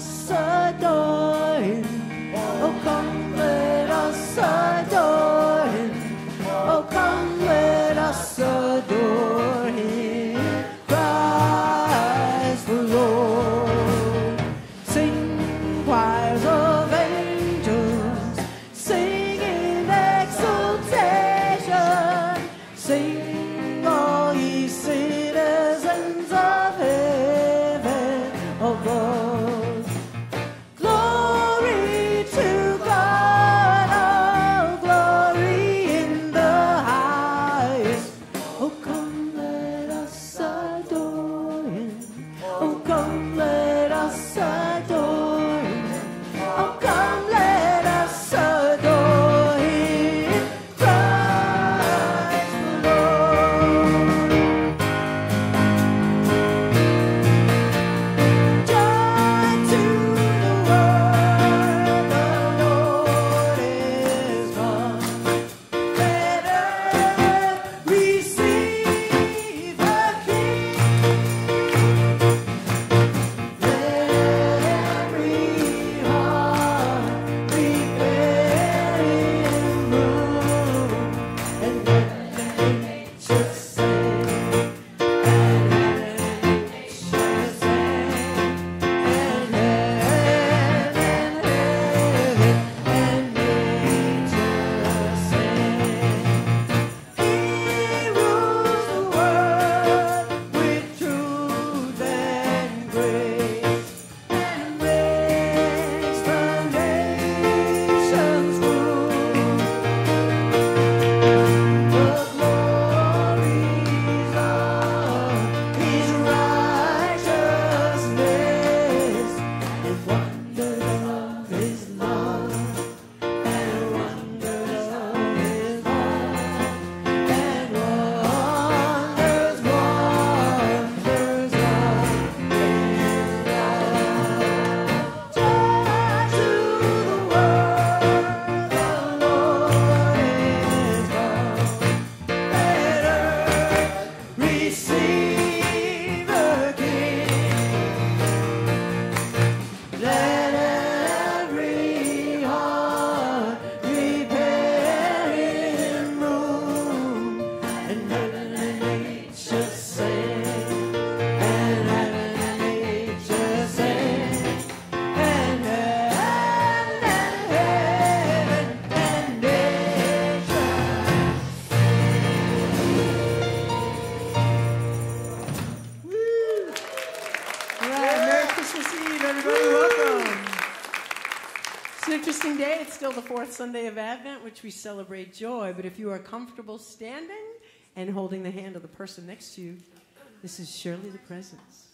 us adore him. Oh, come, let us adore him. Oh, come, let us adore him. Christ the Lord. Sing, choirs of angels, sing in exultation. Sing, all ye citizens of heaven above. Glory to God, all glory in the highest. Oh, come, let us adore him. Oh, come, let us adore him. Oh, come, let us adore him. Christ the Lord. Joy to the world, the Lord is come. Let earth receive the King. Let every heart prepare him room, and let nature sing, and nature sing, and heaven and nature sing. He rules the world with truth and grace, and makes the nations rule. The glories of his righteousness, and wonders of his love, and wonders of his love, and wonders of his love. Joy to the world, the Lord is come. Let earth receive the King. Let every heart prepare him room, and heaven and nature sing, and heaven and nature sing, and heaven and nature. All right, Merry Christmas Eve, everybody. Welcome. It's an interesting day. It's still the fourth Sunday of Advent, which we celebrate joy. But if you are comfortable standing and holding the hand of the person next to you, this is surely the presence.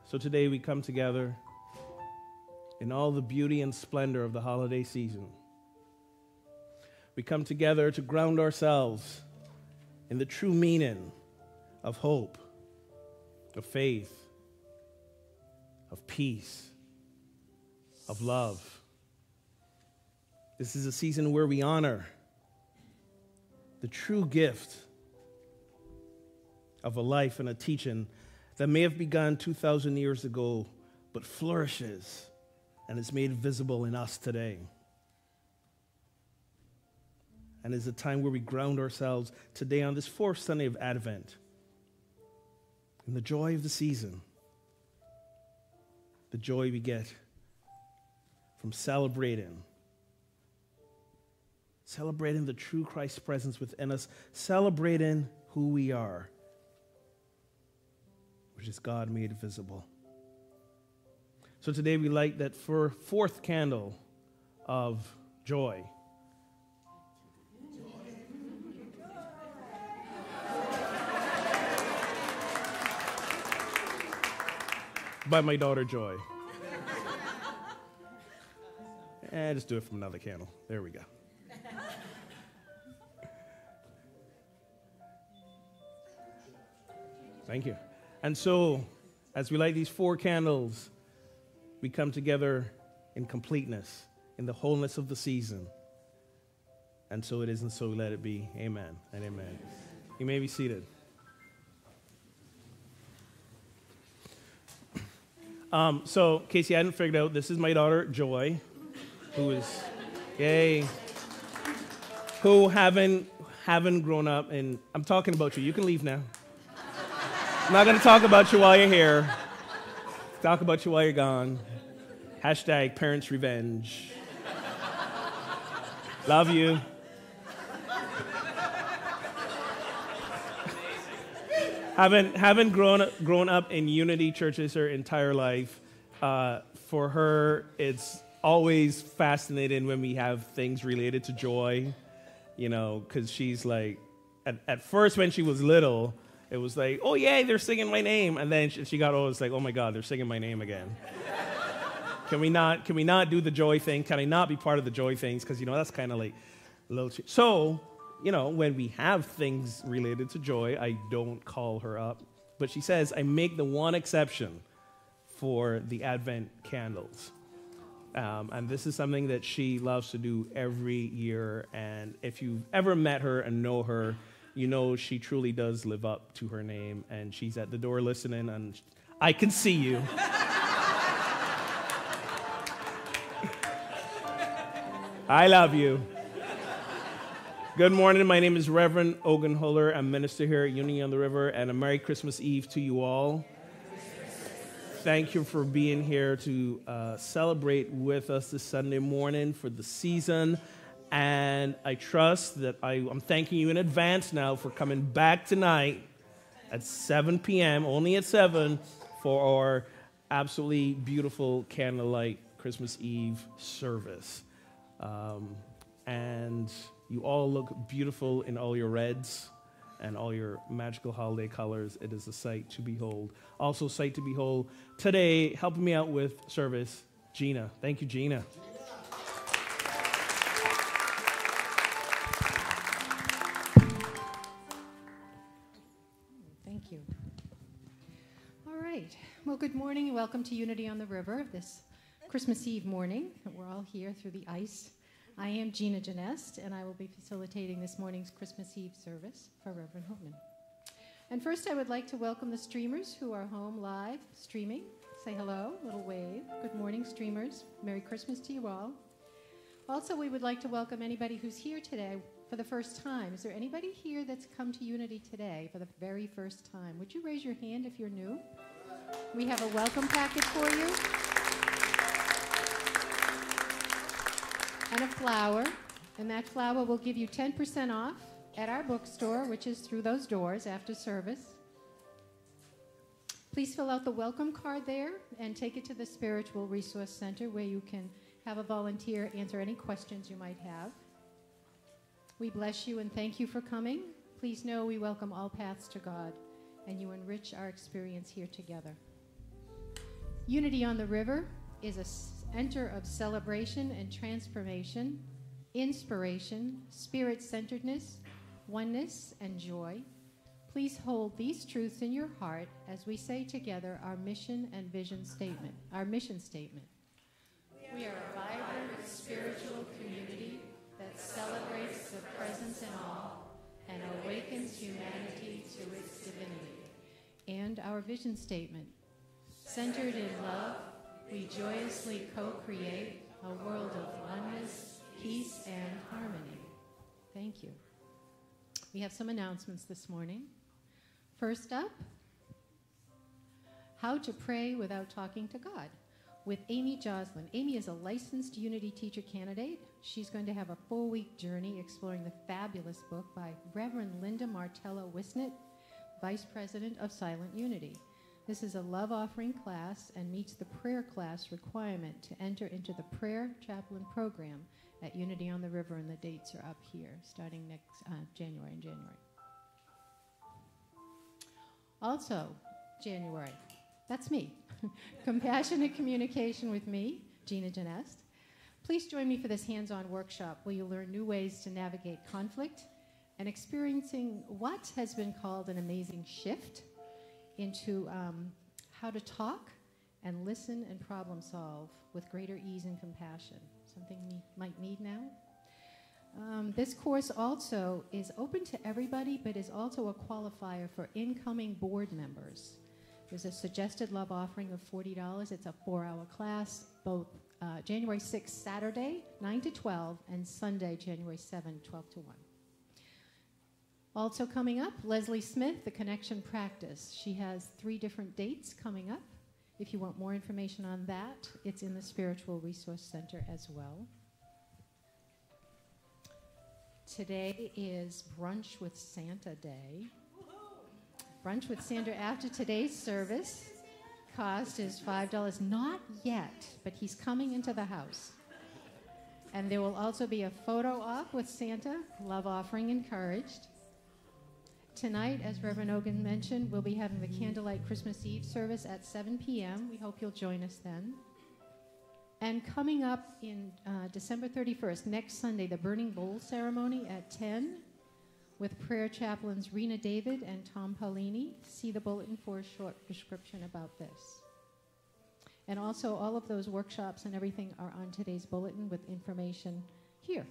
So today we come together in all the beauty and splendor of the holiday season. We come together to ground ourselves in the true meaning of hope, of faith, of peace, of love. This is a season where we honor the true gift of a life and a teaching that may have begun 2,000 years ago, but flourishes and is made visible in us today. And is a time where we ground ourselves today on this fourth Sunday of Advent in the joy of the season, the joy we get from celebrating the true Christ's presence within us, celebrating who we are, which is God made visible. So today we light that fourth candle of joy. By my daughter Joy. And just do it from another candle. There we go. Thank you. And so, as we light these four candles, we come together in completeness, in the wholeness of the season. And so it is, and so let it be. Amen and amen. You may be seated. So, in case you hadn't figured out, this is my daughter, Joy, who haven't grown up, and I'm talking about you. You can leave now. I'm not going to talk about you while you're here. Talk about you while you're gone. Hashtag parents' revenge. Love you. Haven't grown up in Unity churches her entire life. For her, it's always fascinating when we have things related to joy, because she's like, at first when she was little, it was like, oh yeah, they're singing my name, and then she got old. It's like, oh my God, they're singing my name again. Can we not do the joy thing? Can I not be part of the joy things? Because that's kind of like a little. So. When we have things related to joy, I don't call her up. But she says, I make the one exception for the Advent candles. And this is something that she loves to do every year. And if you've ever met her and know her, she truly does live up to her name. And she's at the door listening, and I can see you. I love you. Good morning. My name is Reverend Ogun. I'm minister here at Unity on the River, and a Merry Christmas Eve to you all. Thank you for being here to celebrate with us this Sunday morning for the season, and I trust that I'm thanking you in advance now for coming back tonight at 7 p.m., only at 7, for our absolutely beautiful candlelight Christmas Eve service. And you all look beautiful in all your reds and all your magical holiday colors. It is a sight to behold. Also, sight to behold today, helping me out with service, Gina. Thank you, Gina. Thank you. All right. Well, good morning and welcome to Unity on the River this Christmas Eve morning. We're all here through the ice. I am Gina Genest, and I will be facilitating this morning's Christmas Eve service for Reverend Holtman. And first, I would like to welcome the streamers who are home live streaming. Say hello, little wave. Good morning, streamers. Merry Christmas to you all. Also, we would like to welcome anybody who's here today for the first time. Is there anybody here that's come to Unity today for the very first time? Would you raise your hand if you're new? We have a welcome packet for you. And a flower, and that flower will give you 10% off at our bookstore, which is through those doors after service. Please fill out the welcome card there and take it to the Spiritual Resource Center where you can have a volunteer answer any questions you might have. We bless you and thank you for coming. Please know we welcome all paths to God, and you enrich our experience here together. Unity on the River is enter of celebration and transformation, inspiration, spirit-centeredness, oneness, and joy. Please hold these truths in your heart as we say together our mission and vision statement, our mission statement. We are a vibrant spiritual community that celebrates the presence in all and awakens humanity to its divinity. And our vision statement. Centered in love, we joyously co-create a world of oneness, peace, and harmony. Thank you. We have some announcements this morning. First up, how to pray without talking to God with Amy Joslin. Amy is a licensed Unity teacher candidate. She's going to have a full-week journey exploring the fabulous book by Reverend Linda Martello Wisnett, Vice President of Silent Unity. This is a love offering class and meets the prayer class requirement to enter into the prayer chaplain program at Unity on the River, and the dates are up here starting next January. Also, January, that's me. Compassionate Communication with me, Gina Genest. Please join me for this hands-on workshop where you'll learn new ways to navigate conflict and experiencing what has been called an amazing shift into how to talk and listen and problem solve with greater ease and compassion, something we might need now. This course also is open to everybody, but is also a qualifier for incoming board members. There's a suggested love offering of $40. It's a 4-hour class, both January 6th, Saturday, 9 to 12, and Sunday, January 7, 12 to 1. Also coming up, Leslie Smith, the Connection Practice. She has 3 different dates coming up. If you want more information on that, it's in the Spiritual Resource Center as well. Today is Brunch with Santa Day. Brunch with Santa after today's service. Cost is $5. Not yet, but he's coming into the house. And there will also be a photo op with Santa, love offering encouraged. Tonight, as Reverend Ogun mentioned, we'll be having the Candlelight Christmas Eve service at 7 p.m. We hope you'll join us then. And coming up in December 31st, next Sunday, the Burning Bowl ceremony at 10 with prayer chaplains Rena David and Tom Paulini. See the bulletin for a short description about this. And also, all of those workshops and everything are on today's bulletin with information here.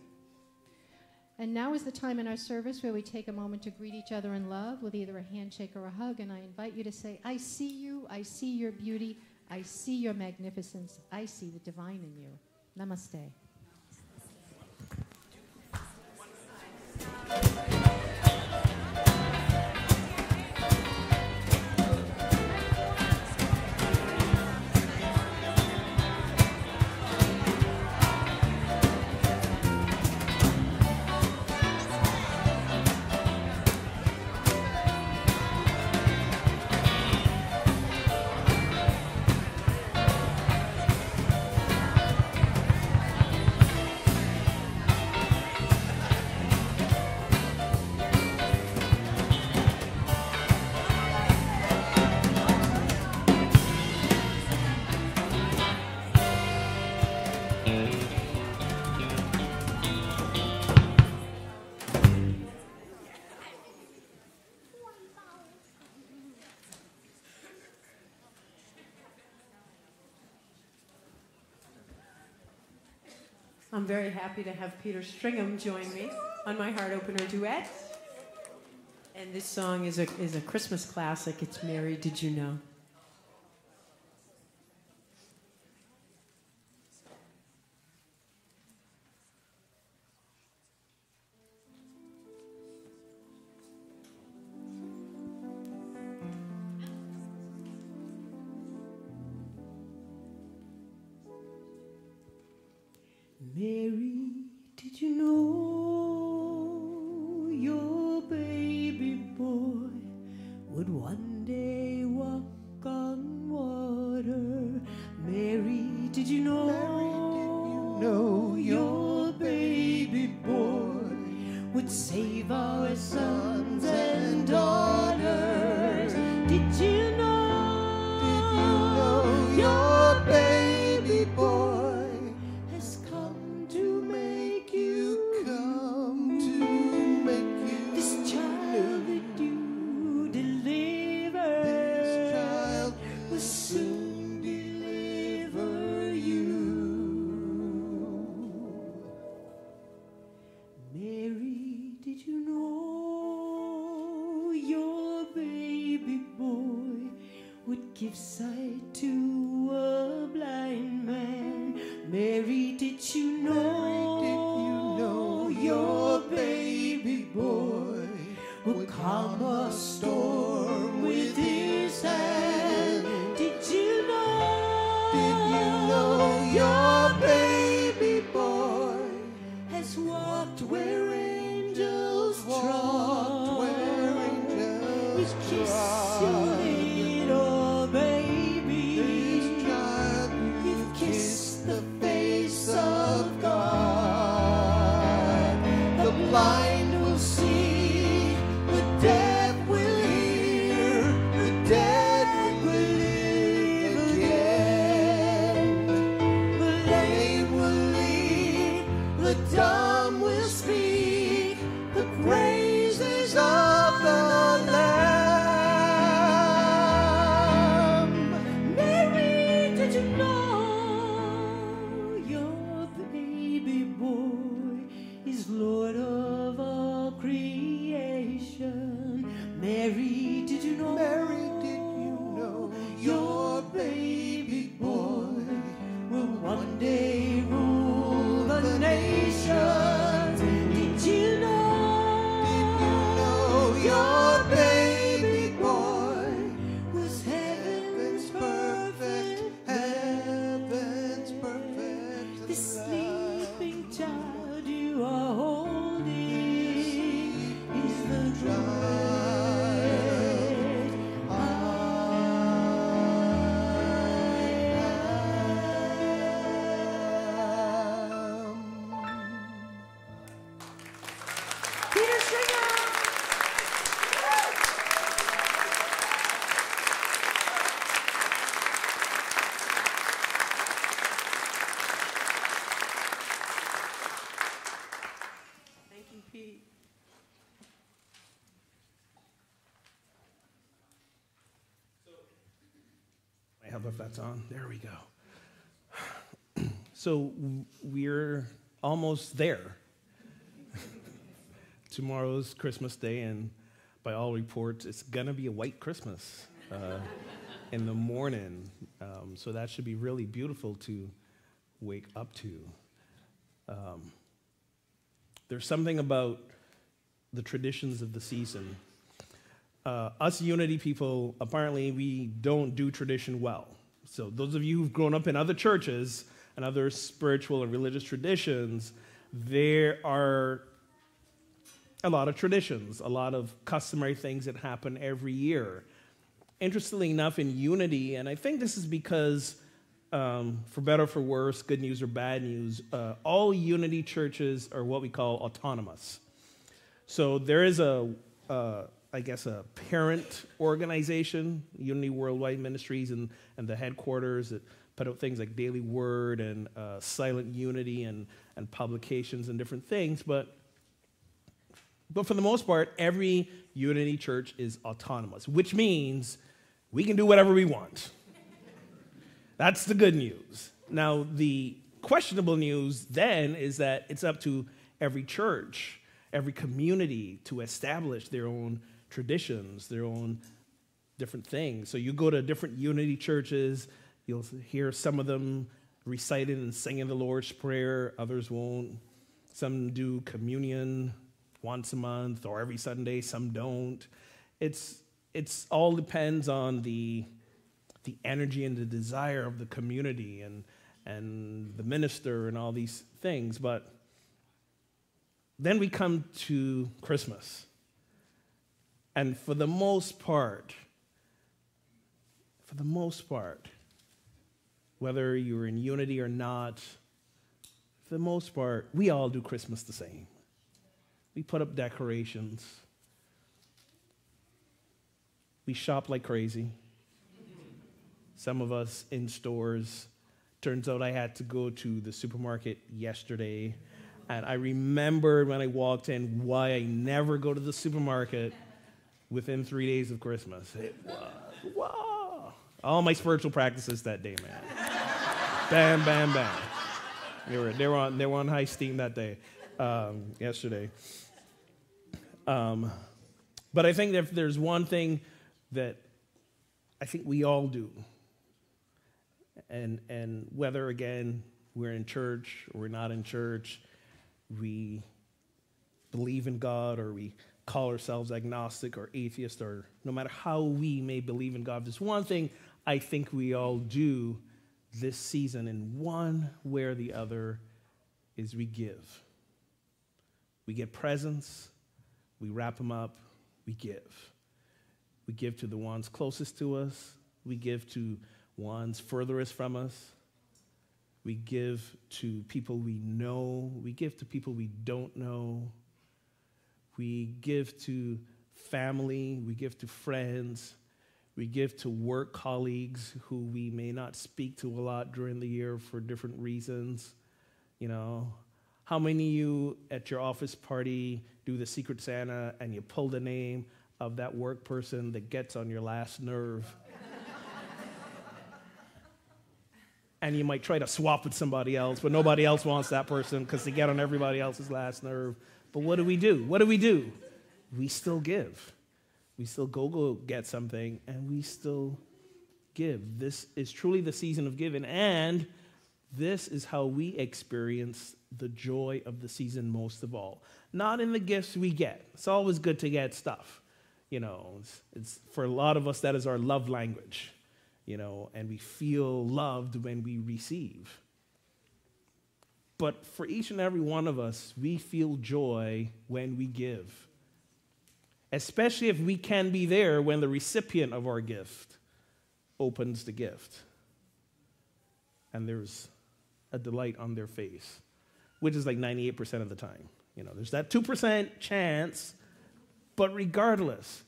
And now is the time in our service where we take a moment to greet each other in love with either a handshake or a hug. And I invite you to say, I see you, I see your beauty, I see your magnificence, I see the divine in you. Namaste. I'm very happy to have Peter Stringham join me on my Heart Opener duet. And this song is a Christmas classic. It's Mary, Did You Know? Mary, did you know your baby boy would one day walk on water? Mary, did you know your baby boy would save our sons and daughters? Did you know your baby boy give sight to a blind man. Mary, did you know your baby boy would calm a storm with his hand? Did you know your baby boy has walked where angels trod? He's kissed your little baby. You've kissed the face of God. The blind will see, the deaf will hear, the dead will live again. The lame will lead, the dumb will speak, the praises of the Lamb. Mary, did you know your baby boy is Lord of all creation? Mary, did you know? Your baby boy will one day rule the nations? Did you know your baby boy was heaven's perfect the sleeping child you are holding is the dread I am. Peter Singer! Thank you, Pete. I have if that's on. There we go. So we're almost there. Tomorrow's Christmas Day, and by all reports, it's gonna be a white Christmas in the morning. So that should be really beautiful to wake up to. There's something about the traditions of the season. Us Unity people, apparently we don't do tradition well. So those of you who've grown up in other churches and other spiritual and religious traditions, there are a lot of traditions, a lot of customary things that happen every year. Interestingly enough, in Unity, and I think this is because, for better or for worse, good news or bad news, all Unity churches are what we call autonomous. So there is a parent organization, Unity Worldwide Ministries, and the headquarters that put out things like Daily Word and Silent Unity and publications and different things. But for the most part, every Unity church is autonomous, which means we can do whatever we want. That's the good news. Now, the questionable news then is that it's up to every church, every community to establish their own traditions, their own different things. So you go to different Unity churches, you'll hear some of them reciting and singing the Lord's Prayer, others won't. Some do communion once a month or every Sunday, some don't. It's all depends on the energy and the desire of the community and the minister and all these things. But then we come to Christmas. And for the most part, whether you're in Unity or not, for the most part, we all do Christmas the same. We put up decorations. We shop like crazy. Some of us in stores. Turns out I had to go to the supermarket yesterday, and I remembered when I walked in why I never go to the supermarket within 3 days of Christmas. It was, wow. All my spiritual practices that day, man. Bam, bam, bam. They were on high steam that day, yesterday. But I think if there's one thing that I think we all do. And whether, again, we're in church or we're not in church, we believe in God or we call ourselves agnostic or atheist, or no matter how we may believe in God, there's one thing I think we all do this season in one way or the other is we give. We get presents, we wrap them up, we give. We give to the ones closest to us, we give to ones furthest from us, we give to people we know, we give to people we don't know, we give to family, we give to friends, we give to work colleagues who we may not speak to a lot during the year for different reasons. You know, how many of you at your office party do the Secret Santa and you pull the name of that work person that gets on your last nerve? And you might try to swap with somebody else, but nobody else wants that person because they get on everybody else's last nerve. But what do we do? What do we do? We still give. We still go get something, and we still give. This is truly the season of giving, and this is how we experience the joy of the season most of all. Not in the gifts we get. It's always good to get stuff. You know, it's for a lot of us, that is our love language. You know, and we feel loved when we receive. But for each and every one of us, we feel joy when we give. Especially if we can be there when the recipient of our gift opens the gift. And there's a delight on their face, which is like 98% of the time. You know, there's that 2% chance, but regardless,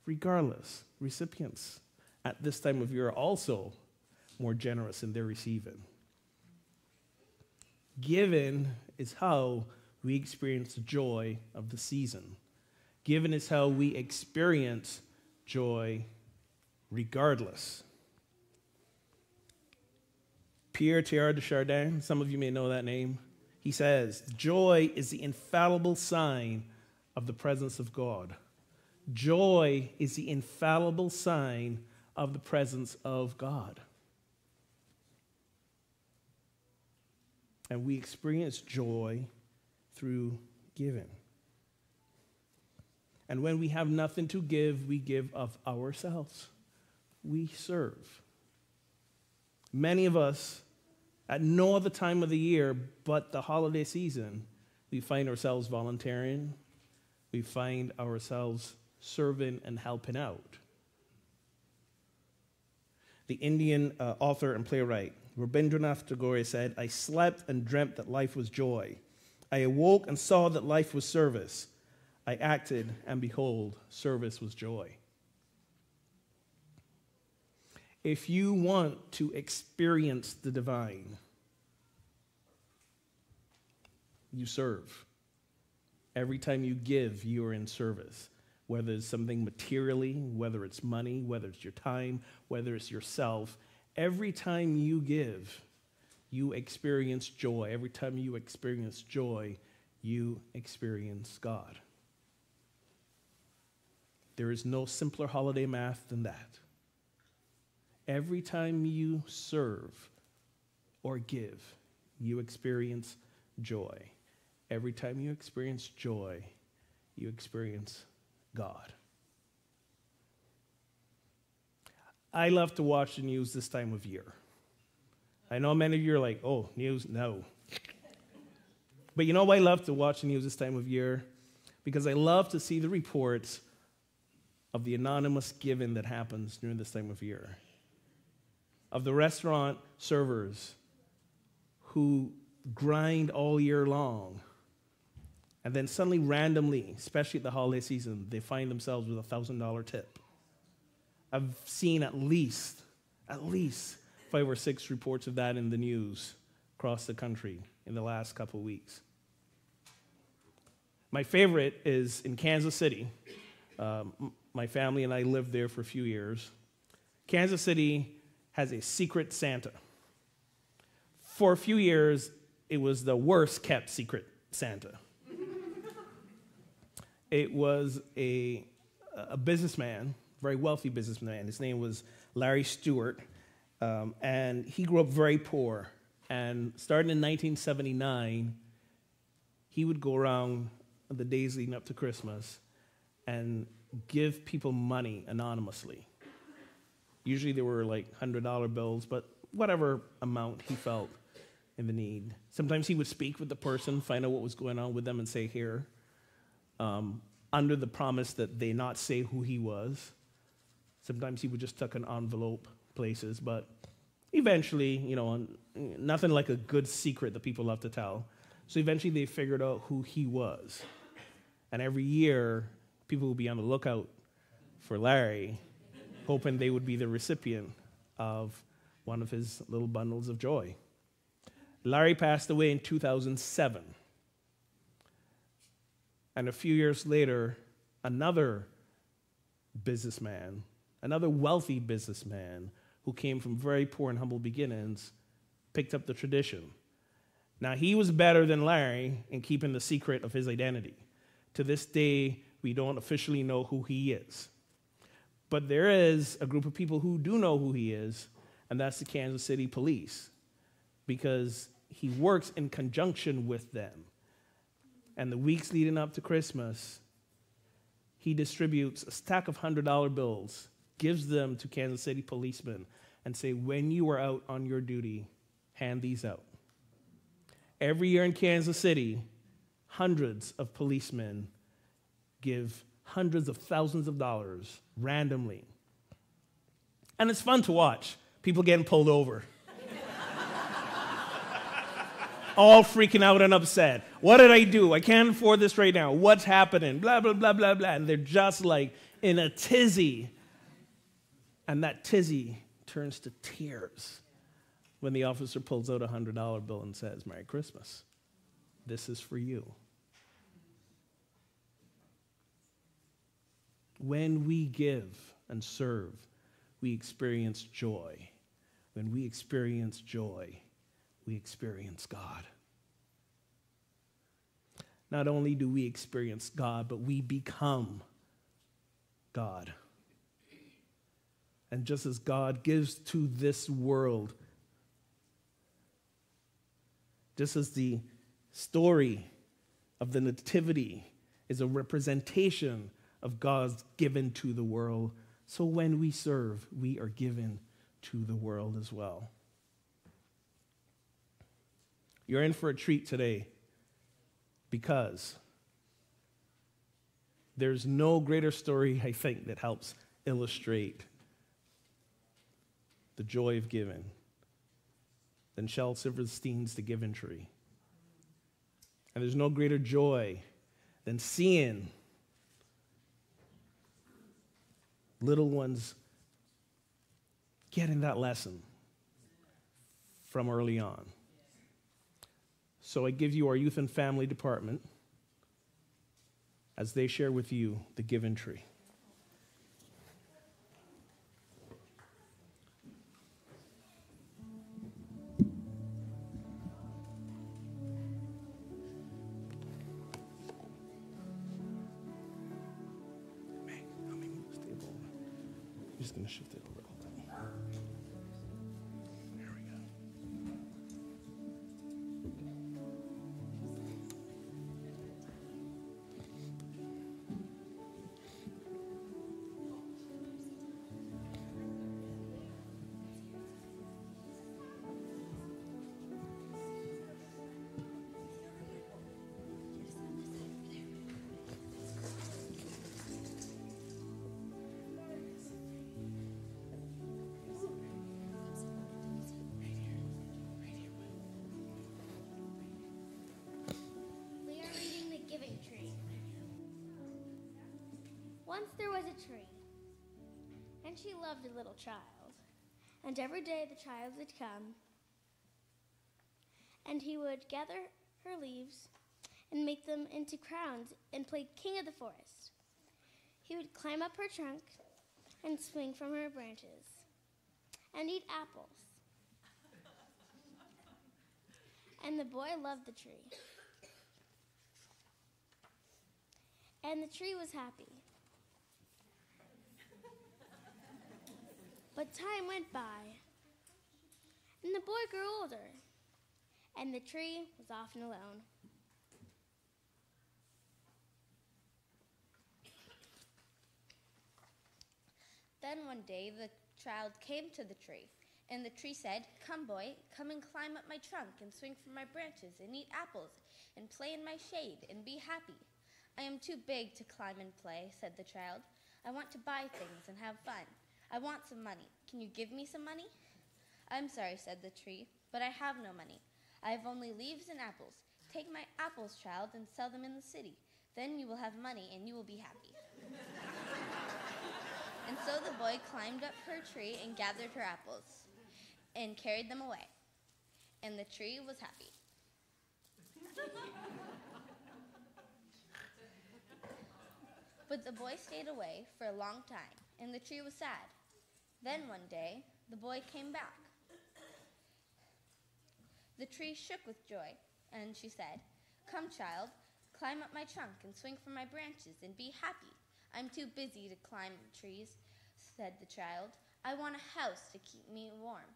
recipients at this time of year are also more generous in their receiving. Giving is how we experience the joy of the season. Giving is how we experience joy regardless. Pierre Teilhard de Chardin, some of you may know that name, he says, joy is the infallible sign of the presence of God. Joy is the infallible sign of the presence of God. And we experience joy through giving. And when we have nothing to give, we give of ourselves. We serve. Many of us, at no other time of the year but the holiday season, we find ourselves volunteering. We find ourselves serving and helping out. The Indian author and playwright Rabindranath Tagore said, I slept and dreamt that life was joy. I awoke and saw that life was service. I acted, and behold, service was joy. If you want to experience the divine, you serve. Every time you give, you are in service. Whether it's something materially, whether it's money, whether it's your time, whether it's yourself, every time you give, you experience joy. Every time you experience joy, you experience God. There is no simpler holiday math than that. Every time you serve or give, you experience joy. Every time you experience joy, you experience God. I love to watch the news this time of year. I know many of you are like, oh, news, no. But you know why I love to watch the news this time of year? Because I love to see the reports of the anonymous giving that happens during this time of year. Of the restaurant servers who grind all year long, and then suddenly, randomly, especially at the holiday season, they find themselves with a $1,000 tip. I've seen at least 5 or 6 reports of that in the news across the country in the last couple of weeks. My favorite is in Kansas City. My family and I lived there for a few years. Kansas City has a secret Santa. For a few years, it was the worst kept secret Santa. It was a businessman, very wealthy businessman. His name was Larry Stewart, and he grew up very poor. And starting in 1979, he would go around the days leading up to Christmas and give people money anonymously. Usually they were like $100 bills, but whatever amount he felt in the need. Sometimes he would speak with the person, find out what was going on with them, and say, here, under the promise that they not say who he was. Sometimes he would just tuck an envelope places, but eventually, nothing like a good secret that people love to tell. So eventually they figured out who he was. And every year, people would be on the lookout for Larry, hoping they would be the recipient of one of his little bundles of joy. Larry passed away in 2007. And a few years later, another businessman, another wealthy businessman who came from very poor and humble beginnings, picked up the tradition. Now, he was better than Larry in keeping the secret of his identity. To this day, we don't officially know who he is. But there is a group of people who do know who he is, and that's the Kansas City Police, because he works in conjunction with them. And the weeks leading up to Christmas, he distributes a stack of $100 bills, gives them to Kansas City policemen, and say, when you are out on your duty, hand these out. Every year in Kansas City, hundreds of policemen give hundreds of thousands of dollars randomly. And it's fun to watch. People getting pulled over. All freaking out and upset. What did I do? I can't afford this right now. What's happening? Blah, blah, blah, blah, blah. And they're just like in a tizzy. And that tizzy turns to tears when the officer pulls out a $100 bill and says, Merry Christmas. This is for you. When we give and serve, we experience joy. When we experience joy, we experience God. Not only do we experience God, but we become God. And just as God gives to this world, just as the story of the Nativity is a representation of God's given to the world, so when we serve, we are given to the world as well. You're in for a treat today because there's no greater story, I think, that helps illustrate the joy of giving than Shel Silverstein's The Giving Tree. And there's no greater joy than seeing little ones getting that lesson from early on. So I give you our youth and family department as they share with you the Giving Tree. I'm just going to shift it over a little bit. There we go. Once there was a tree, and she loved a little child. And every day the child would come, and he would gather her leaves and make them into crowns and play king of the forest. He would climb up her trunk and swing from her branches and eat apples. And the boy loved the tree. And the tree was happy. But time went by, and the boy grew older, and the tree was often alone. Then one day the child came to the tree, and the tree said, "Come, boy, come and climb up my trunk and swing from my branches and eat apples and play in my shade and be happy." "I am too big to climb and play," said the child. "I want to buy things and have fun. I want some money. Can you give me some money?" "I'm sorry," said the tree, "but I have no money. I have only leaves and apples. Take my apples, child, and sell them in the city. Then you will have money and you will be happy." And so the boy climbed up her tree and gathered her apples and carried them away. And the tree was happy. But the boy stayed away for a long time, and the tree was sad. Then one day, the boy came back. The tree shook with joy, and she said, "Come, child, climb up my trunk and swing from my branches and be happy." "I'm too busy to climb trees," said the child. "I want a house to keep me warm."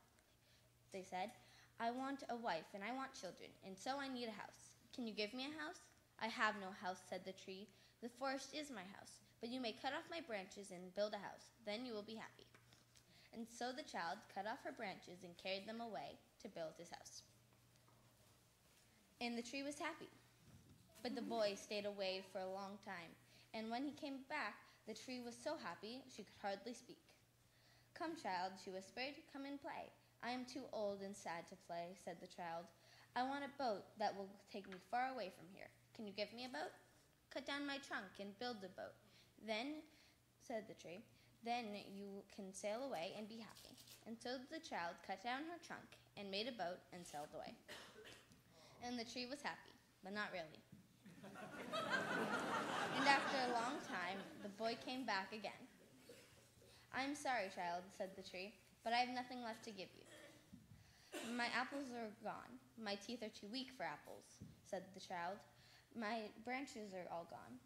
They said, "I want a wife and I want children, and so I need a house. Can you give me a house?" "I have no house," said the tree. "The forest is my house, but you may cut off my branches and build a house. Then you will be happy." And so the child cut off her branches and carried them away to build his house. And the tree was happy. But the boy stayed away for a long time, and when he came back, the tree was so happy she could hardly speak. "Come, child," she whispered, "come and play." "I am too old and sad to play," said the child. "I want a boat that will take me far away from here. Can you give me a boat?" "Cut down my trunk and build a boat. Then," said the tree, "then you can sail away and be happy." And so the child cut down her trunk and made a boat and sailed away. And the tree was happy, but not really. And after a long time, the boy came back again. "I'm sorry, child," said the tree, "but I have nothing left to give you." "My apples are gone. My teeth are too weak for apples," said the child. "My branches are all gone,"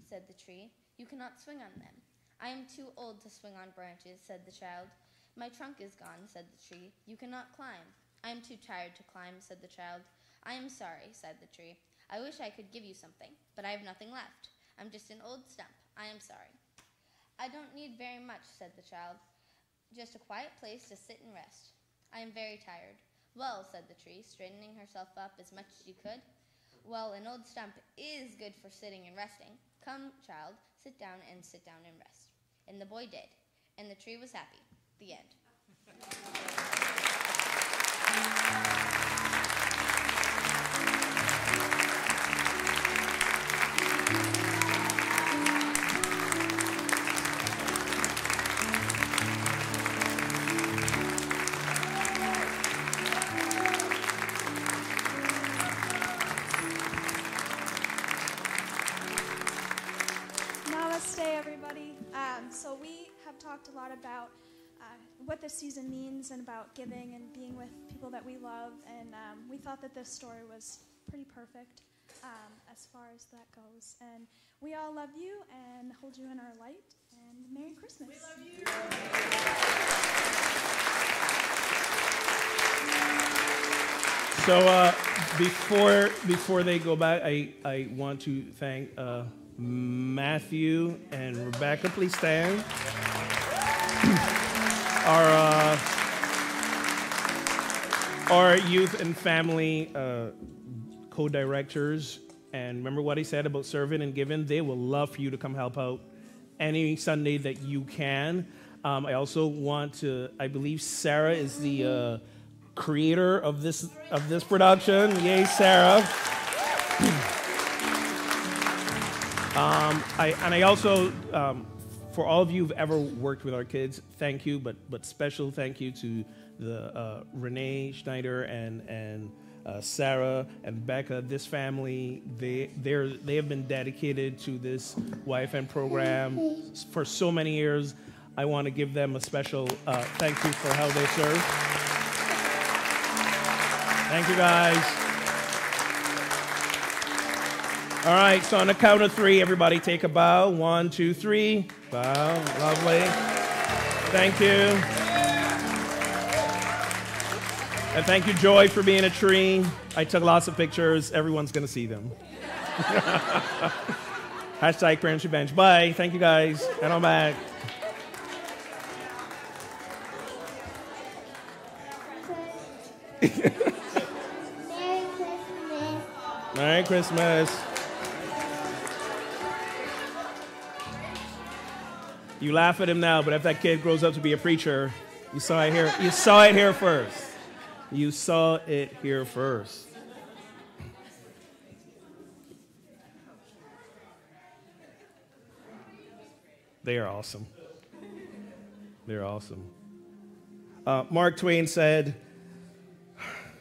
said the tree. "You cannot swing on them." "I am too old to swing on branches," said the child. "My trunk is gone," said the tree. "You cannot climb." "I am too tired to climb," said the child. "I am sorry," said the tree. "I wish I could give you something, but I have nothing left. I'm just an old stump. I am sorry." "I don't need very much," said the child. "Just a quiet place to sit and rest. I am very tired." "Well," said the tree, straightening herself up as much as she could, "well, an old stump is good for sitting and resting. Come, child, sit down and rest." And the boy did, and the tree was happy. The end. Namaste, everybody. So we have talked a lot about what this season means and about giving and being with people that we love, and we thought that this story was pretty perfect as far as that goes. And we all love you and hold you in our light, and Merry Christmas. We love you. So before they go back, I want to thank Matthew and Rebecca. Please stand. Our youth and family co-directors, and remember what he said about serving and giving. They will love for you to come help out any Sunday that you can. I also want to, I believe Sarah is the creator of this production. Yay, Sarah. I also, for all of you who've ever worked with our kids, thank you, but special thank you to the Renee Schneider and Sarah and Becca. This family, they have been dedicated to this YFN program for so many years. I want to give them a special thank you for how they serve. Thank you, guys. All right, so on the count of three, everybody take a bow. 1, 2, 3. Bow. Lovely. Thank you. And thank you, Joy, for being a tree. I took lots of pictures. Everyone's going to see them. Hashtag Parents Revenge. Bye. Thank you, guys. And I'm back. Merry Christmas. You laugh at him now, but if that kid grows up to be a preacher, you saw it here. You saw it here first. You saw it here first. They are awesome. They're awesome. Mark Twain said,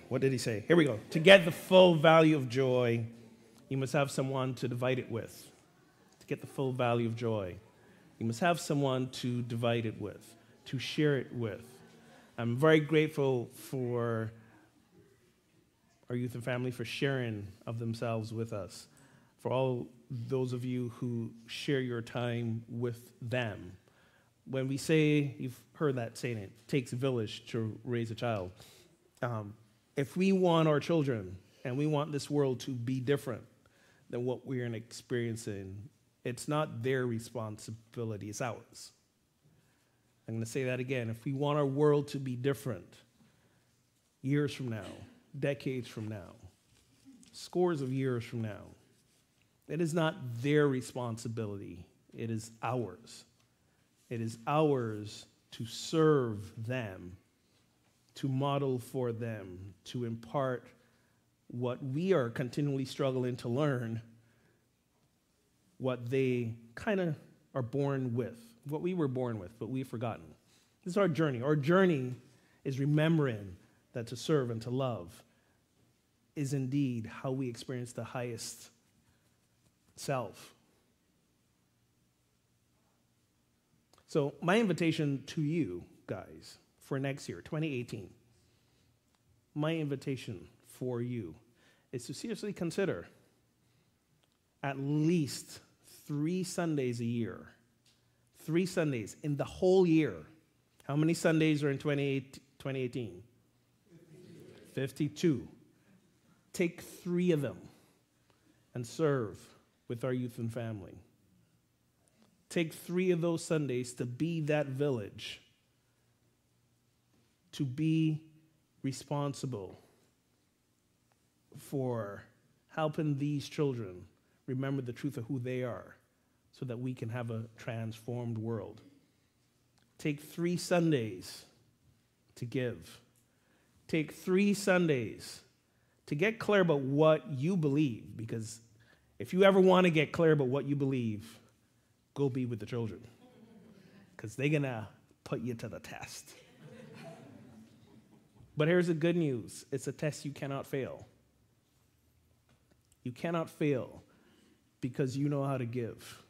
what did he say? Here we go. To get the full value of joy, you must have someone to divide it with. To get the full value of joy, you must have someone to divide it with, to share it with. I'm very grateful for our youth and family for sharing of themselves with us, for all those of you who share your time with them. When we say, you've heard that saying, it takes a village to raise a child. If we want our children and we want this world to be different than what we're experiencing, it's not their responsibility, it's ours. I'm going to say that again. If we want our world to be different, years from now, decades from now, scores of years from now, it is not their responsibility, it is ours. It is ours to serve them, to model for them, to impart what we are continually struggling to learn, what they kind of are born with, what we were born with, but we've forgotten. This is our journey. Our journey is remembering that to serve and to love is indeed how we experience the highest self. So my invitation to you guys for next year, 2018, my invitation for you is to seriously consider at least 3 Sundays a year. 3 Sundays in the whole year. How many Sundays are in 2018? 52. Take 3 of them and serve with our youth and family. Take 3 of those Sundays to be that village, to be responsible for helping these children remember the truth of who they are so that we can have a transformed world. Take 3 Sundays to give. Take 3 Sundays to get clear about what you believe, because if you ever want to get clear about what you believe, go be with the children, because they're going to put you to the test. But here's the good news. It's a test you cannot fail. You cannot fail because you know how to give.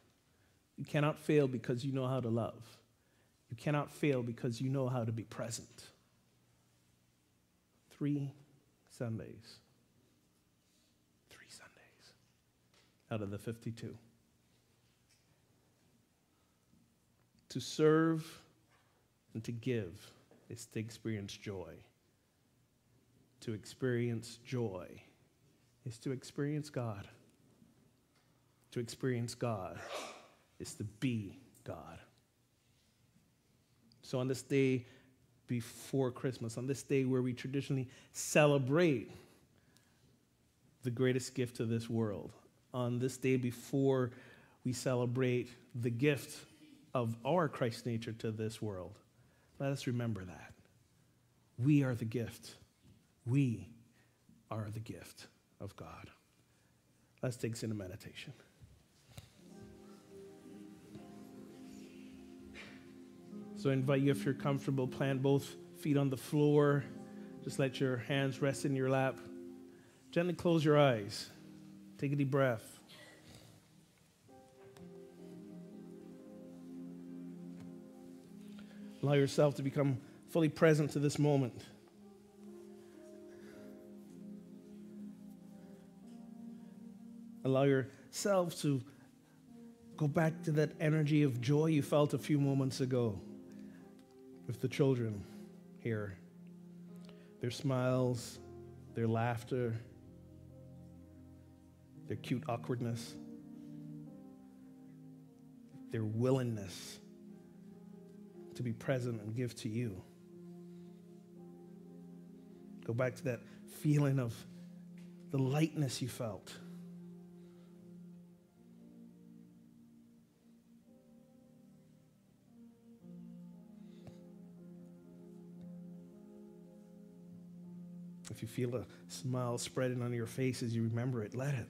You cannot fail because you know how to love. You cannot fail because you know how to be present. 3 Sundays. 3 Sundays out of the 52. To serve and to give is to experience joy. To experience joy is to experience God. To experience God is to be God. So on this day before Christmas, on this day where we traditionally celebrate the greatest gift to this world, on this day before we celebrate the gift of our Christ nature to this world, let us remember that. We are the gift. We are the gift of God. Let's take us into meditation. So I invite you, if you're comfortable, plant both feet on the floor. Just let your hands rest in your lap. Gently close your eyes. Take a deep breath. Allow yourself to become fully present to this moment. Allow yourself to go back to that energy of joy you felt a few moments ago with the children here. their smiles, their laughter, their cute awkwardness, their willingness to be present and give to you. Go back to that feeling of the lightness you felt. If you feel a smile spreading on your face as you remember it, let it.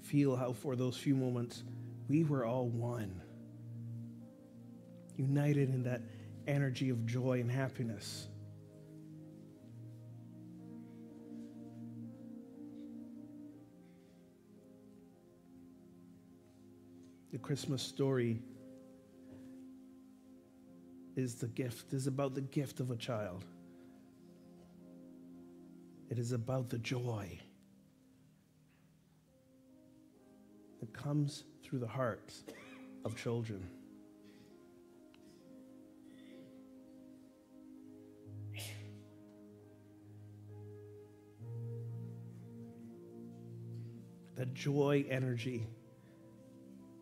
Feel how for those few moments we were all one, united in that energy of joy and happiness. The Christmas story is about the gift of a child. It is about the joy that comes through the hearts of children. That joy energy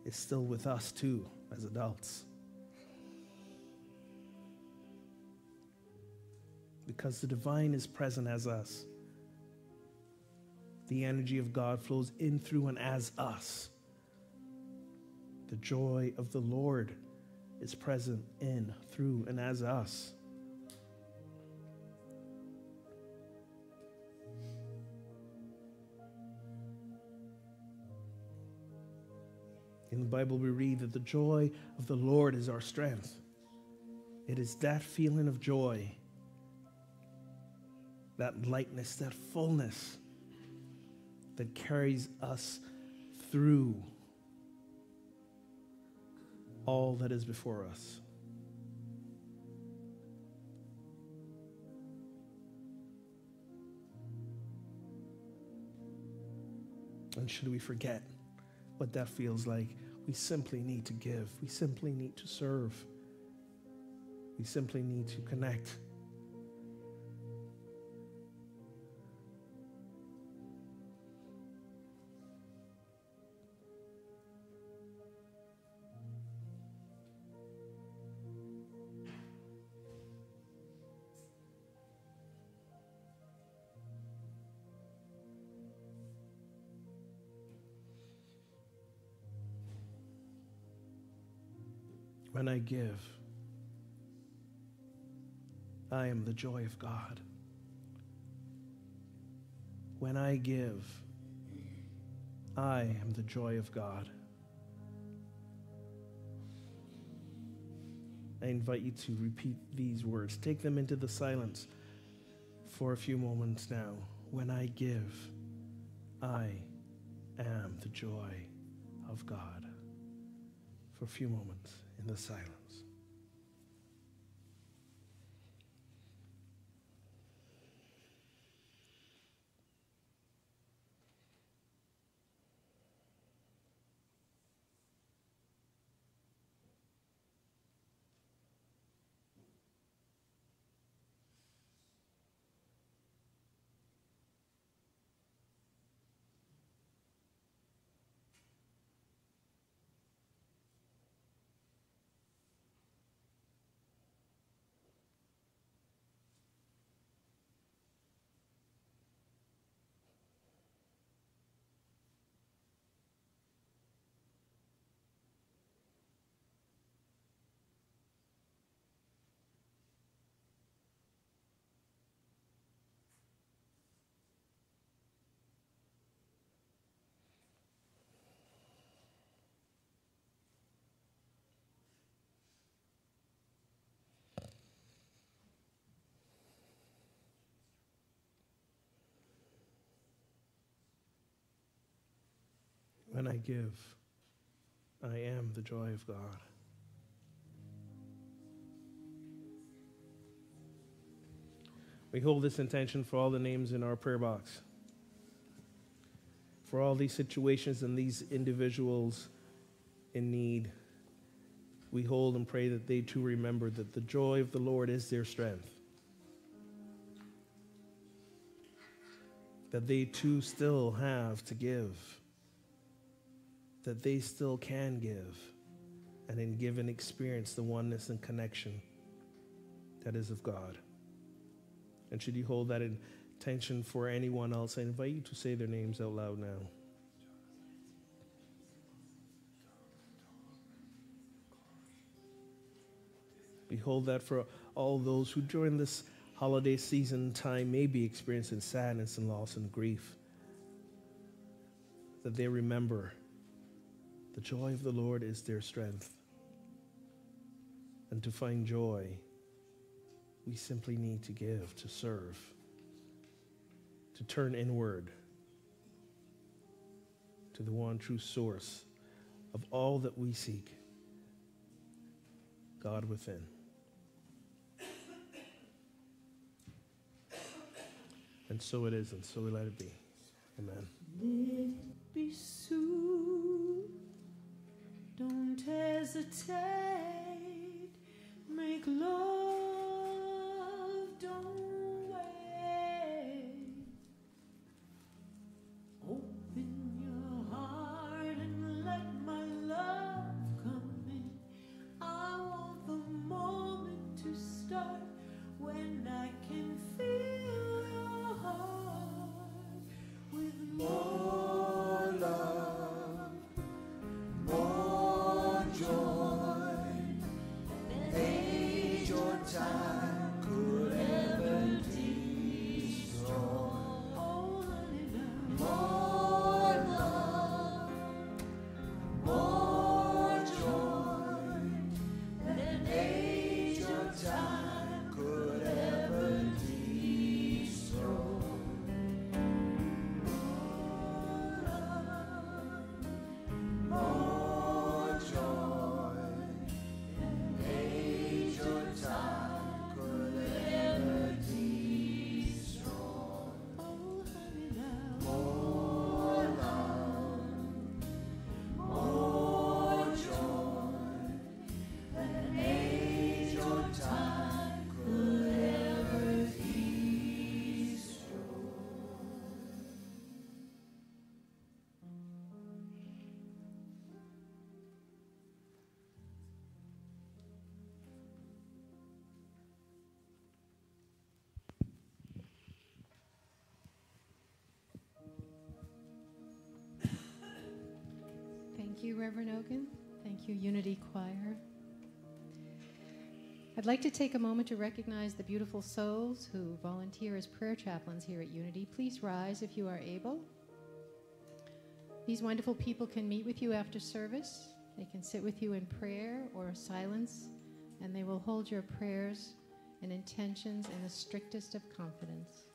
is still with us too as adults. Because the divine is present as us. The energy of God flows in, through, and as us. The joy of the Lord is present in, through, and as us. In the Bible, we read that the joy of the Lord is our strength. It is that feeling of joy, that lightness, that fullness that carries us through all that is before us. And should we forget what that feels like, we simply need to give. We simply need to serve. We simply need to connect. When I give, I am the joy of God. When I give, I am the joy of God. I invite you to repeat these words. Take them into the silence for a few moments now. When I give, I am the joy of God. For a few moments in the silence. When I give, I am the joy of God. We hold this intention for all the names in our prayer box, for all these situations and these individuals in need. We hold and pray that they too remember that the joy of the Lord is their strength, that they too still have to give, that they still can give, and in giving experience the oneness and connection that is of God. And should you hold that intention for anyone else, I invite you to say their names out loud now. Behold that for all those who during this holiday season time may be experiencing sadness and loss and grief, that they remember the joy of the Lord is their strength. And to find joy, we simply need to give, to serve, to turn inward to the one true source of all that we seek, God within. And so it is, and so we let it be. Amen. Let it be soon. Don't hesitate. Make love. Don't wait. Open your heart and let my love come in. I want the moment to start when I can feel your heart with more love, more joy than age or time could ever destroy. Oh, honey, love. More love, more joy than age or time could ever destroy. More love, more joy than age or time could ever destroy. Oh, honey, love. More love, more joy than age or time could ever destroy. Thank you, Reverend Ogun. Thank you, Unity Choir. I'd like to take a moment to recognize the beautiful souls who volunteer as prayer chaplains here at Unity. Please rise if you are able. These wonderful people can meet with you after service. They can sit with you in prayer or silence, and they will hold your prayers and intentions in the strictest of confidence.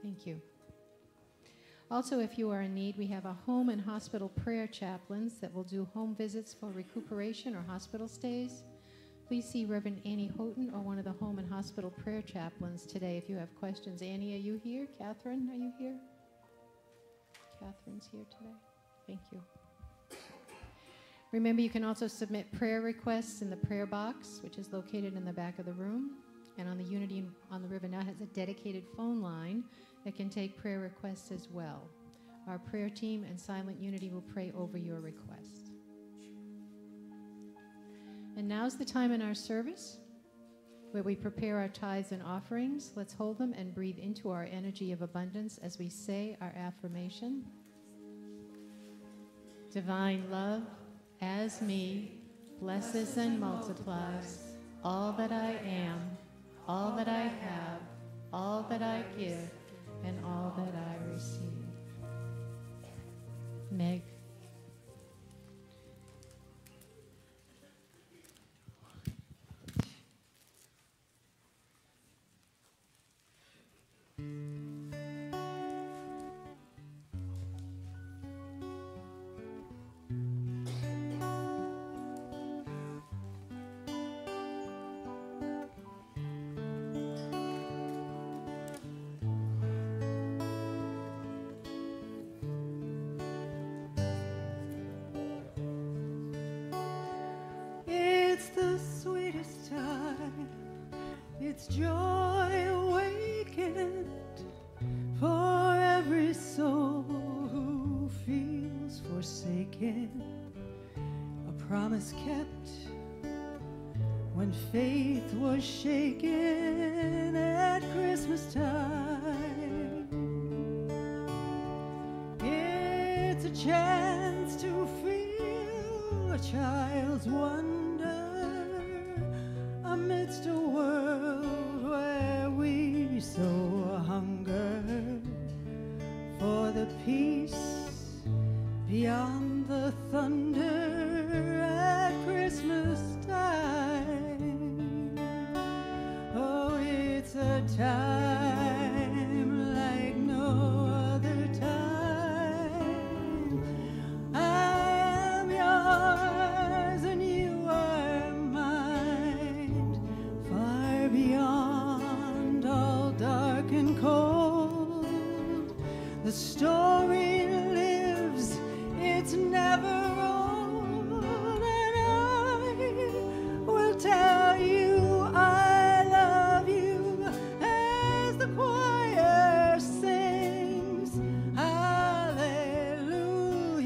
Thank you. Also, if you are in need, we have a home and hospital prayer chaplains that will do home visits for recuperation or hospital stays. Please see Reverend Annie Houghton or one of the home and hospital prayer chaplains today if you have questions. Annie, are you here? Catherine, are you here? Catherine's here today. Thank you. Remember, you can also submit prayer requests in the prayer box, which is located in the back of the room. And on the Unity on the River now has a dedicated phone line that can take prayer requests as well. Our prayer team and Silent Unity will pray over your request. And now's the time in our service where we prepare our tithes and offerings. Let's hold them and breathe into our energy of abundance as we say our affirmation. Divine love, as me, blesses and multiplies all that I am, all that I have, all that I give, and all that I receive. Meg. joy awakened for every soul who feels forsaken. A promise kept when faith was shaken at Christmas time. It's a chance to feel a child's wonder amidst a world where we so hunger for the peace beyond the thunder at Christmas time. Oh, it's a time like no other time. I am yours and you are mine, far beyond all dark and cold. The story lives, it's never old, and I will tell you I love you as the choir sings hallelujah,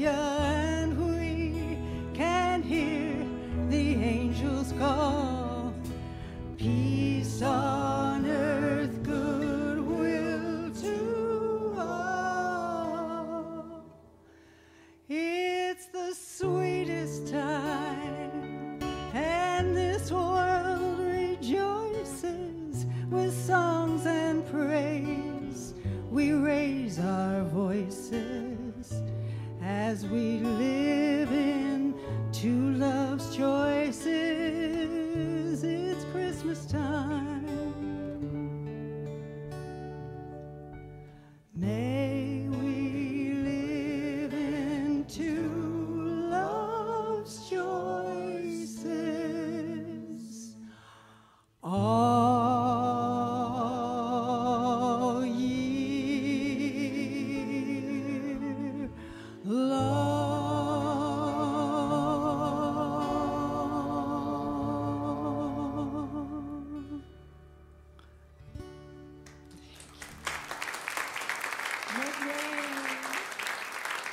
and we can hear the angels call, peace on earth, goodwill to all. It's the sweetest time, and this world rejoices with songs and praise. We raise our voices as we live in to love's choices. It's Christmas time. May we live into love's choices all year long.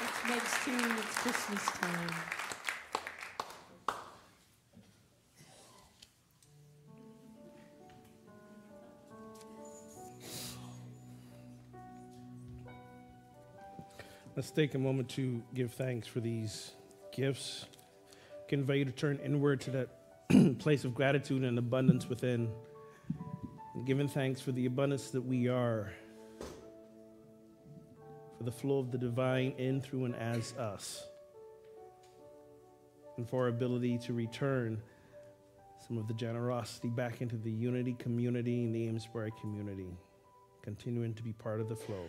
It's Meg's tune. It's Christmas time. Let's take a moment to give thanks for these gifts. I can invite you to turn inward to that place of gratitude and abundance within, and giving thanks for the abundance that we are, for the flow of the divine in, through, and as us, and for our ability to return some of the generosity back into the unity community and the Amesbury community, continuing to be part of the flow.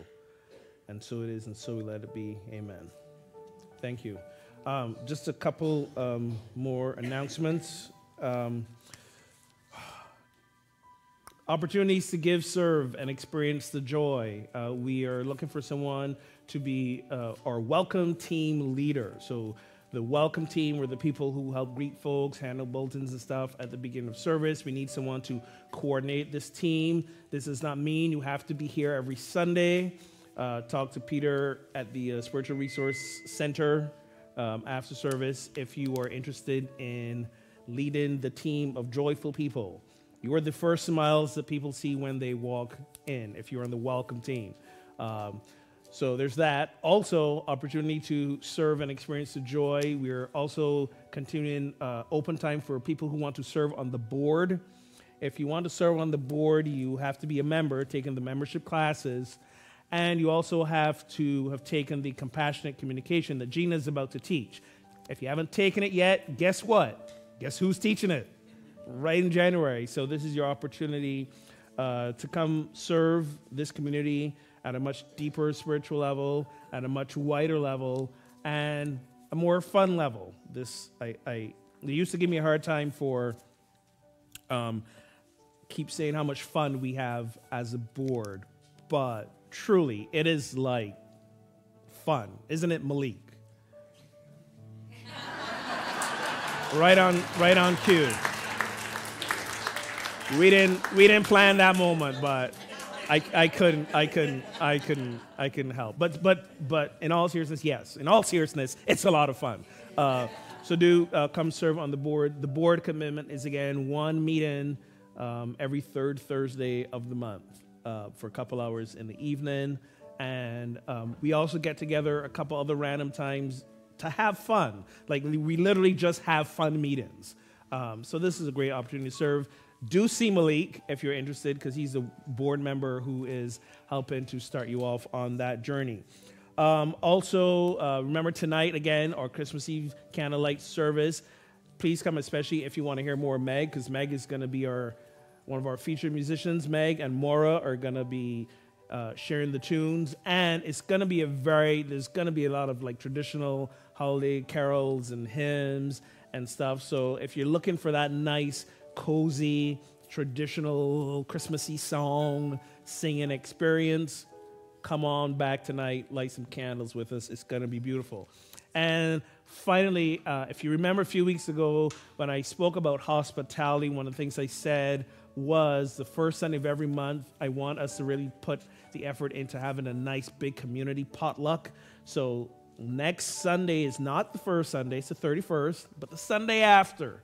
And so it is, and so we let it be. Amen. Thank you. Just a couple more announcements. Opportunities to give, serve, and experience the joy. We are looking for someone to be our welcome team leader. So the welcome team were the people who help greet folks, handle bulletins and stuff at the beginning of service. We need someone to coordinate this team. This does not mean you have to be here every Sunday. Talk to Peter at the Spiritual Resource Center after service if you are interested in leading the team of joyful people. You are the first smiles that people see when they walk in if you're on the welcome team. So there's that. Also, opportunity to serve and experience the joy. We're also continuing open time for people who want to serve on the board. If you want to serve on the board, you have to be a member, taking the membership classes. And you also have to have taken the compassionate communication that Gina is about to teach. If you haven't taken it yet, guess what? Guess who's teaching it? Right in January. So this is your opportunity to come serve this community at a much deeper spiritual level, at a much wider level, and a more fun level. They used to give me a hard time for keep saying how much fun we have as a board, but truly, it is like fun, isn't it, Malik? Right on cue. We didn't plan that moment, but I couldn't help. But in all seriousness, yes. In all seriousness, it's a lot of fun. So do come serve on the board. The board commitment is, again, one meeting every third Thursday of the month for a couple hours in the evening. And we also get together a couple other random times to have fun. Like, we literally just have fun meetings. So this is a great opportunity to serve. Do see Malik if you're interested, because he's a board member who is helping to start you off on that journey. Also, remember tonight, again, our Christmas Eve candlelight service. Please come, especially if you want to hear more of Meg, because Meg is going to be one of our featured musicians. Meg and Maura are going to be sharing the tunes, and it's going to be there's going to be a lot of like traditional holiday carols and hymns and stuff. So if you're looking for that nice, cozy, traditional Christmassy song singing experience, come on back tonight, light some candles with us. It's going to be beautiful. And finally, if you remember a few weeks ago when I spoke about hospitality, one of the things I said was the first Sunday of every month, I want us to really put the effort into having a nice big community potluck. So next Sunday is not the first Sunday, it's the 31st, but the Sunday after,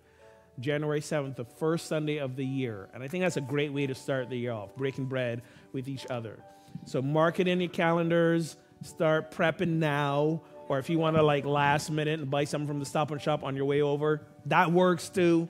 January 7th, the first Sunday of the year. And I think that's a great way to start the year off, breaking bread with each other. So mark it in your calendars, start prepping now, or if you want to like last minute and buy something from the Stop and Shop on your way over, that works too.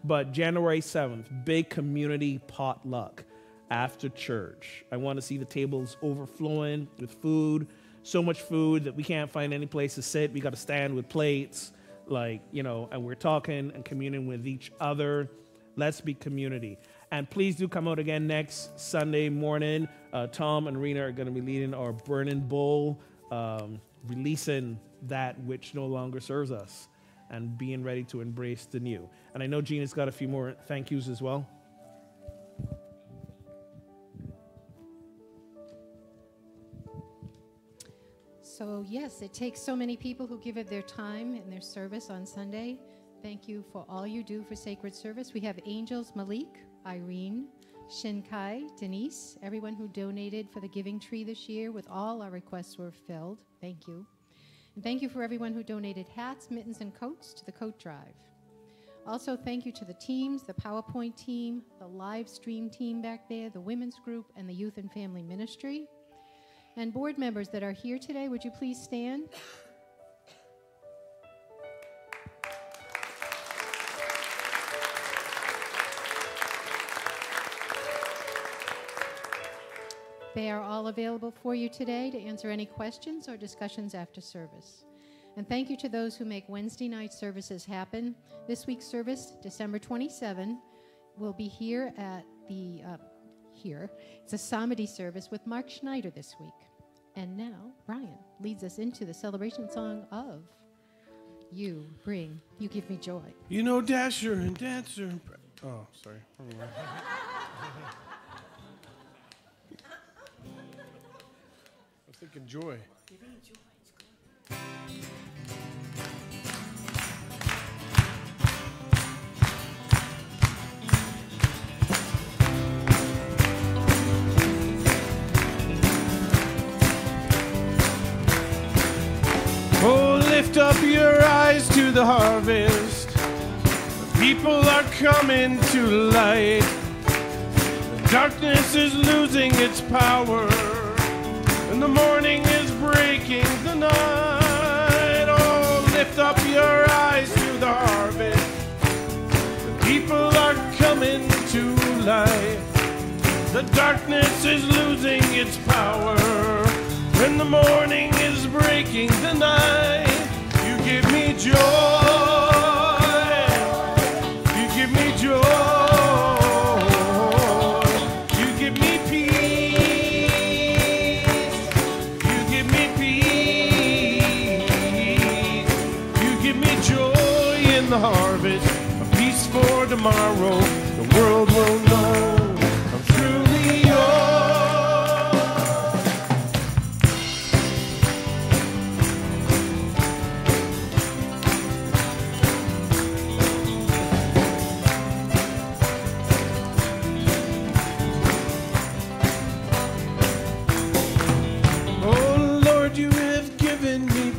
But January 7th, big community potluck after church. I want to see the tables overflowing with food, so much food that we can't find any place to sit. We got to stand with plates. And we're talking and communing with each other. Let's be community. And please do come out again next Sunday morning. Tom and Rena are going to be leading our Burning Bowl, releasing that which no longer serves us and being ready to embrace the new. And I know Gina's got a few more thank yous as well. So yes, it takes so many people who give it their time and their service on Sunday. Thank you for all you do for sacred service. We have angels Malik, Irene, Shinkai, Denise, everyone who donated for the giving tree this year. With all our requests were filled. Thank you. And thank you for everyone who donated hats, mittens, and coats to the coat drive. Also, thank you to the teams, the PowerPoint team, the live stream team back there, the women's group, and the youth and family ministry. And board members that are here today, would you please stand? They are all available for you today to answer any questions or discussions after service. And thank you to those who make Wednesday night services happen. This week's service, December 27, will be here at the It's a psalmody service with Mark Schneider this week. And now, Brian leads us into the celebration song of You Give Me Joy. You know, Dasher and Dancer and... Oh, sorry. I was thinking joy. Oh, lift up your eyes to the harvest. The people are coming to light. The darkness is losing its power, and the morning is breaking the night. Oh, lift up your eyes to the harvest. The people are coming to light. The darkness is losing its power, and the morning is breaking the night. You give me joy. You give me joy. You give me peace. You give me peace. You give me joy in the harvest, a peace for tomorrow. The world will know I'm truly yours.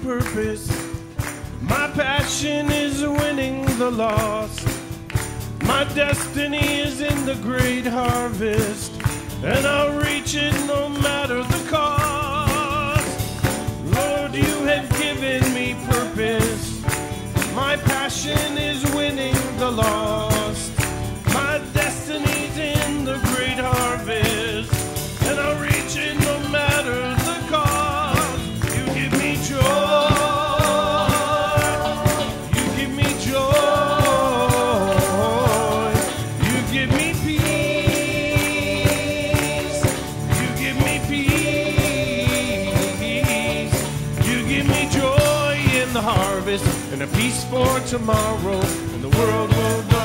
purpose. My passion is winning the lost. My destiny is in the great harvest, and I'll reach it no matter the cost. Lord, you have given me purpose. My passion is winning the lost. My destiny's in the great harvest, and I'll reach it no matter the cost. You give me joy. You give me joy. You give me peace. You give me peace. You give me joy in the harvest and a peace for tomorrow, and the world will know.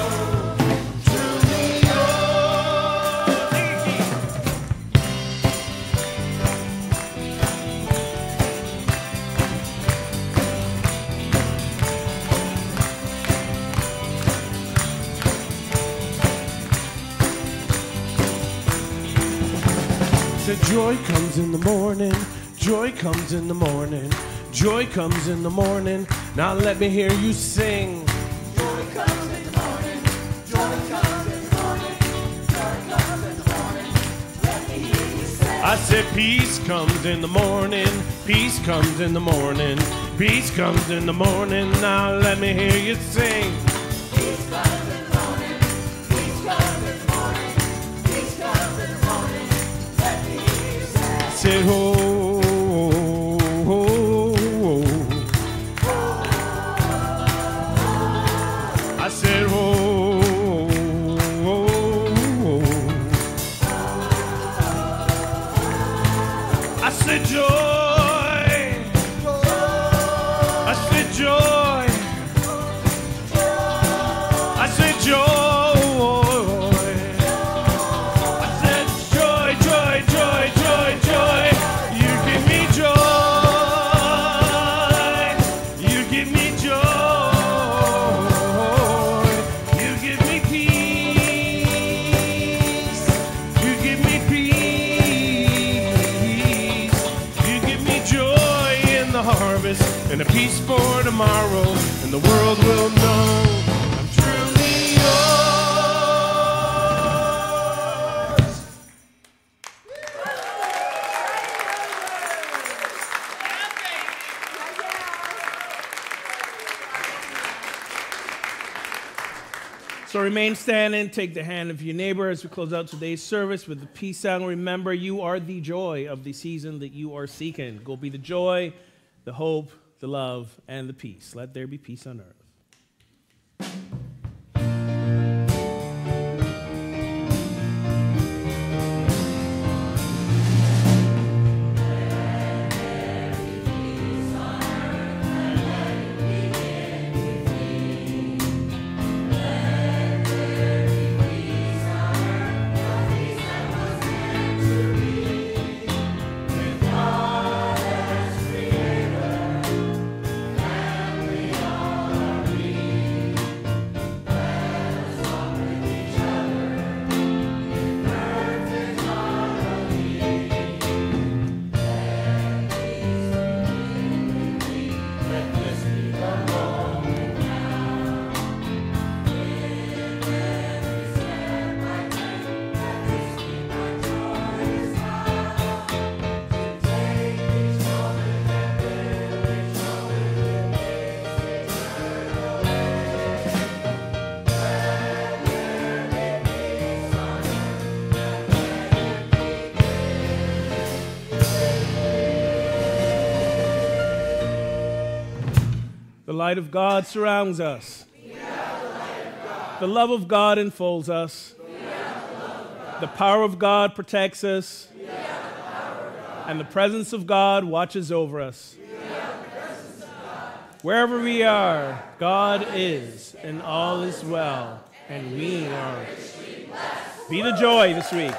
Joy comes in the morning, joy comes in the morning, joy comes in the morning. Now let me hear you sing. Joy comes in the morning, joy comes in the morning, joy comes in the morning. Let me hear you sing. I said peace comes in the morning, peace comes in the morning, peace comes in the morning. Now let me hear you sing. Peace comes in the morning, peace comes in the morning, peace comes in the morning. Let me hear you sing. I said oh, oh, oh, oh. I said oh, oh, oh. I said joy. I said joy. I said joy. I said joy, joy, joy, joy, joy. You give me joy. You give me joy. You give me peace. You give me peace. You give me joy in the harvest and a peace for tomorrow, and the world will know I'm truly yours. So remain standing, take the hand of your neighbor as we close out today's service with the peace song. Remember, you are the joy of the season that you are seeking. Go be the joy, the hope, the love, and the peace. Let there be peace on earth. The light of God surrounds us. The love of God enfolds us. The power of God protects us. And the presence of God watches over us. Wherever we are, God is, and all is well, and we are. Be the joy this week.